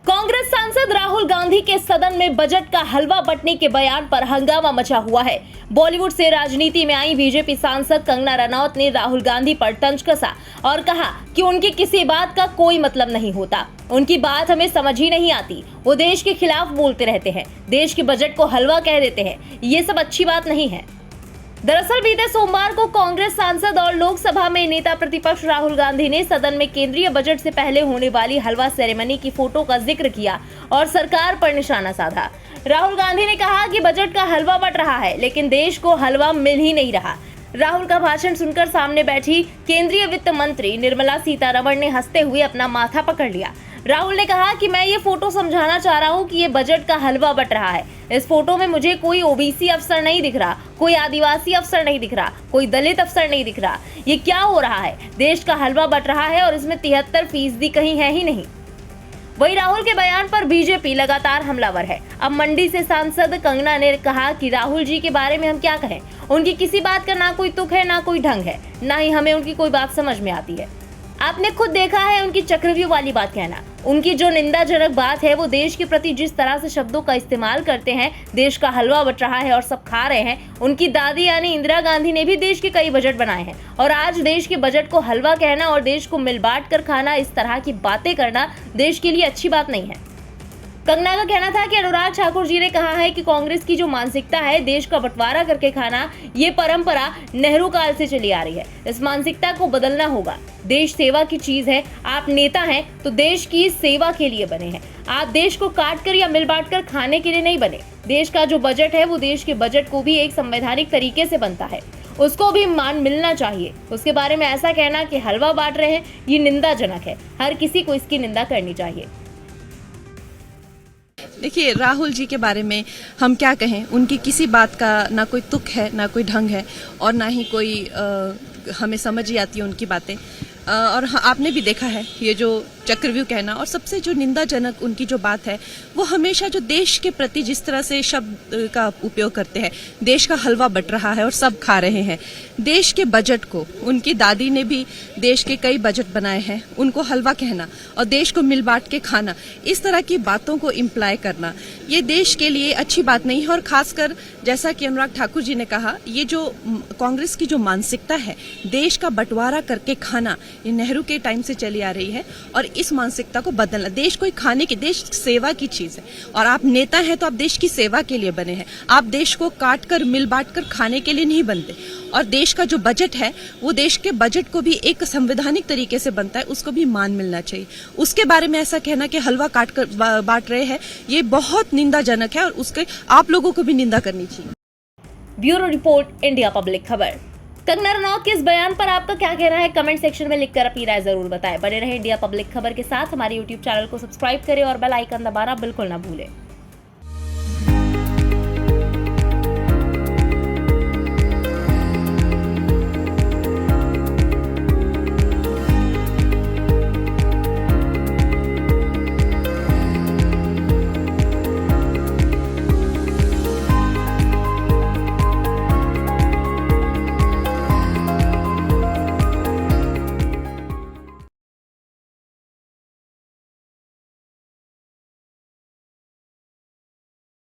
कांग्रेस सांसद राहुल गांधी के सदन में बजट का हलवा बंटने के बयान पर हंगामा मचा हुआ है। बॉलीवुड से राजनीति में आई बीजेपी सांसद कंगना रनौत ने राहुल गांधी पर तंज कसा और कहा कि उनकी किसी बात का कोई मतलब नहीं होता, उनकी बात हमें समझ ही नहीं आती, वो देश के खिलाफ बोलते रहते हैं, देश के बजट को हलवा कह देते हैं, ये सब अच्छी बात नहीं है। दरअसल बीते सोमवार को कांग्रेस सांसद और लोकसभा में नेता प्रतिपक्ष राहुल गांधी ने सदन में केंद्रीय बजट से पहले होने वाली हलवा सेरेमनी की फोटो का जिक्र किया और सरकार पर निशाना साधा। राहुल गांधी ने कहा कि बजट का हलवा बंट रहा है, लेकिन देश को हलवा मिल ही नहीं रहा। राहुल का भाषण सुनकर सामने बैठी केंद्रीय वित्त मंत्री निर्मला सीतारमण ने हंसते हुए अपना माथा पकड़ लिया। राहुल ने कहा कि मैं ये फोटो समझाना चाह रहा हूँ कि ये बजट का हलवा बंट रहा है। इस फोटो में मुझे कोई ओबीसी अफसर नहीं दिख रहा, कोई आदिवासी अफसर नहीं दिख रहा, कोई दलित अफसर नहीं दिख रहा। ये क्या हो रहा है? देश का हलवा बंट रहा है और इसमें 73% कहीं है ही नहीं। वहीं राहुल के बयान पर बीजेपी लगातार हमलावर है। अब मंडी से सांसद कंगना ने कहा कि राहुल जी के बारे में हम क्या कहें, उनकी किसी बात का ना कोई तुक है, ना कोई ढंग है, ना ही हमें उनकी कोई बात समझ में आती है। आपने खुद देखा है उनकी चक्रव्यूह वाली बात कहना, उनकी जो निंदाजनक बात है, वो देश के प्रति जिस तरह से शब्दों का इस्तेमाल करते हैं, देश का हलवा बट रहा है और सब खा रहे हैं। उनकी दादी यानी इंदिरा गांधी ने भी देश के कई बजट बनाए हैं और आज देश के बजट को हलवा कहना और देश को मिल बांट कर खाना, इस तरह की बातें करना देश के लिए अच्छी बात नहीं है। कंगना का कहना था कि अनुराग ठाकुर जी ने कहा है कि कांग्रेस की जो मानसिकता है देश का बंटवारा करके खाना, ये परंपरा नेहरू काल से चली आ रही है। इस मानसिकता को बदलना होगा। देश सेवा की चीज है। आप नेता हैं तो देश की सेवा के लिए बने हैं। आप देश को काट कर या मिल बांट कर खाने के लिए नहीं बने। देश का जो बजट है वो देश के बजट को भी एक संवैधानिक तरीके से बनता है, उसको भी मान मिलना चाहिए। उसके बारे में ऐसा कहना कि हलवा बांट रहे हैं, ये निंदाजनक है। हर किसी को इसकी निंदा करनी चाहिए। देखिए, राहुल जी के बारे में हम क्या कहें, उनकी किसी बात का ना कोई तुक है, ना कोई ढंग है और ना ही कोई हमें समझ ही आती है उनकी बातें। और आपने भी देखा है ये जो चक्रव्यूह कहना और सबसे जो निंदाजनक उनकी जो बात है, वो हमेशा जो देश के प्रति जिस तरह से शब्द का उपयोग करते हैं, देश का हलवा बट रहा है और सब खा रहे हैं। देश के बजट को, उनकी दादी ने भी देश के कई बजट बनाए हैं, उनको हलवा कहना और देश को मिल बांट के खाना, इस तरह की बातों को इम्प्लाई करना, ये देश के लिए अच्छी बात नहीं है। और खासकर जैसा कि अनुराग ठाकुर जी ने कहा, ये जो कांग्रेस की जो मानसिकता है देश का बंटवारा करके खाना, ये नेहरू के टाइम से चली आ रही है और इस मानसिकता को बदलना। देश कोई खाने की, देश सेवा की चीज है और आप नेता हैं तो आप देश की सेवा के लिए बने हैं। आप देश को काट कर मिल बांट कर खाने के लिए नहीं बनते। और देश का जो बजट है वो देश के बजट को भी एक संवैधानिक तरीके से बनता है, उसको भी मान मिलना चाहिए। उसके बारे में ऐसा कहना कि हलवा काट कर बांट रहे हैं, ये बहुत निंदाजनक है और उसके आप लोगों को भी निंदा करनी चाहिए। ब्यूरो रिपोर्ट, इंडिया पब्लिक खबर। कंगना रनौत के इस बयान पर आपका क्या कहना है? कमेंट सेक्शन में लिखकर अपनी राय जरूर बताएं। बने रहे इंडिया पब्लिक खबर के साथ। हमारे यूट्यूब चैनल को सब्सक्राइब करें और बेल आइकन दबाना बिल्कुल ना भूलें।